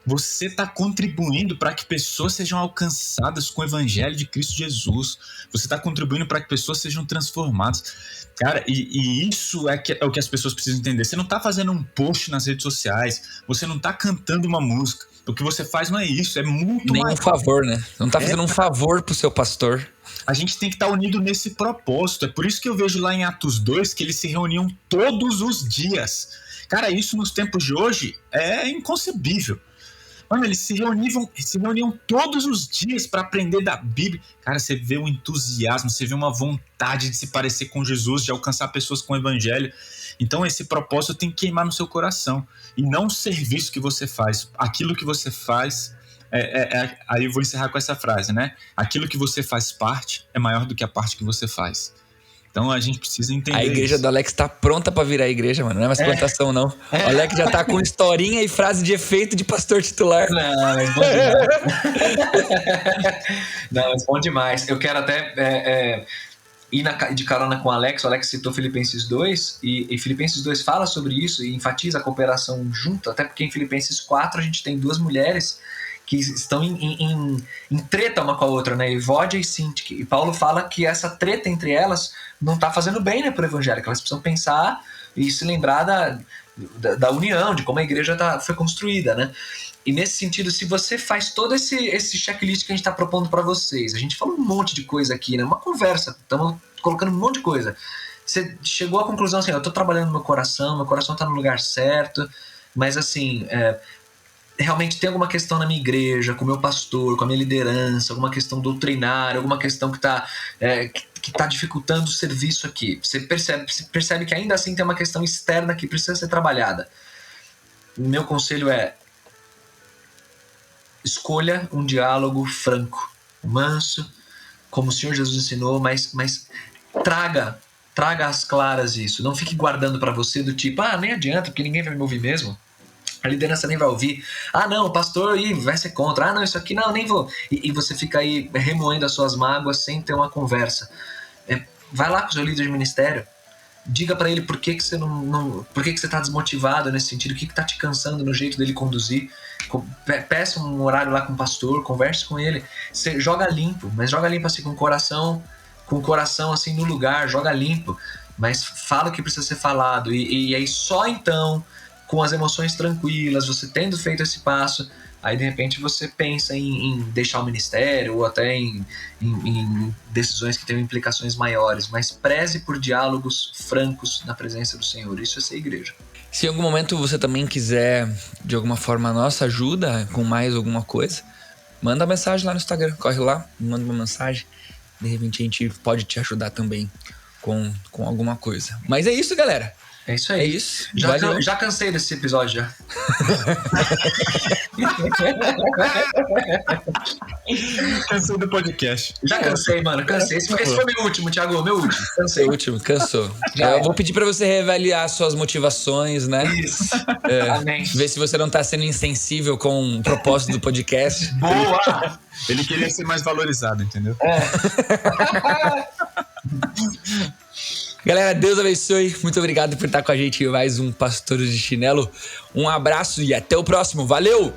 Você está contribuindo para que pessoas sejam alcançadas com o evangelho de Cristo Jesus. Você está contribuindo para que pessoas sejam transformadas. Cara, e isso é o que as pessoas precisam entender. Você não está fazendo um post nas redes sociais. Você não está cantando uma música. O que você faz não é isso. É muito nem mais... um favor, né? Não está fazendo um favor pro seu pastor. A gente tem que estar unido nesse propósito. É por isso que eu vejo lá em Atos 2 que eles se reuniam todos os dias. Cara, isso nos tempos de hoje é inconcebível. Mano, eles se reuniam todos os dias para aprender da Bíblia. Cara, você vê um entusiasmo, você vê uma vontade de se parecer com Jesus, de alcançar pessoas com o evangelho. Então esse propósito tem que queimar no seu coração. E não o serviço que você faz. Aquilo que você faz... aí eu vou encerrar com essa frase, né? Aquilo que você faz parte é maior do que a parte que você faz. Então a gente precisa entender. A igreja do Alex tá pronta pra virar igreja, mano. Não é mais plantação, não. O Alex já tá com historinha e frase de efeito de pastor titular. Não, mas bom demais. Não, mas bom demais. Eu quero até ir de carona com o Alex. O Alex citou Filipenses 2 e Filipenses 2 fala sobre isso e enfatiza a cooperação junto, até porque em Filipenses 4 a gente tem duas mulheres que estão em treta uma com a outra, né? Evódia e Sintique. E Paulo fala que essa treta entre elas não está fazendo bem, né, pro evangelho, que elas precisam pensar e se lembrar da união, de como a igreja foi construída, né? E nesse sentido, se você faz todo esse checklist que a gente está propondo para vocês, a gente falou um monte de coisa aqui, né? Uma conversa, estamos colocando um monte de coisa. Você chegou à conclusão assim, eu estou trabalhando no meu coração está no lugar certo, mas assim... realmente tem alguma questão na minha igreja, com o meu pastor, com a minha liderança, alguma questão doutrinária, alguma questão que está dificultando o serviço aqui. Você percebe que ainda assim tem uma questão externa que precisa ser trabalhada. Meu conselho é: escolha um diálogo franco, manso, como o Senhor Jesus ensinou, mas traga às claras isso. Não fique guardando para você do tipo, nem adianta, porque ninguém vai me ouvir mesmo. A liderança nem vai ouvir. Não, o pastor vai ser contra. Não, isso aqui não, nem vou. E você fica aí remoendo as suas mágoas sem ter uma conversa. Vai lá com o seu líder de ministério. Diga para ele por que você por que você está desmotivado nesse sentido, o que está te cansando no jeito dele conduzir. Peça um horário lá com o pastor, converse com ele. Você joga limpo, mas joga limpo assim com o coração assim no lugar, joga limpo. Mas fala o que precisa ser falado. E aí só então, com as emoções tranquilas, você tendo feito esse passo, aí de repente você pensa em deixar o ministério ou até em decisões que tenham implicações maiores, mas preze por diálogos francos na presença do Senhor. Isso é ser igreja. Se em algum momento você também quiser, de alguma forma, a nossa ajuda com mais alguma coisa, manda uma mensagem lá no Instagram, corre lá, manda uma mensagem, de repente a gente pode te ajudar também com alguma coisa. Mas é isso, galera. É isso aí. É isso. Já cansei desse episódio, já. Cansei do podcast. Já cansei, mano. Cansei. Esse foi meu último, Thiago. Meu último. Cansei. O último, cansou. Eu vou pedir pra você reavaliar suas motivações, né? Isso. Amém. Ver se você não tá sendo insensível com o propósito do podcast. Boa! Ele queria ser mais valorizado, entendeu? Galera, Deus abençoe. Muito obrigado por estar com a gente em mais um Pastores de Chinelo. Um abraço e até o próximo. Valeu!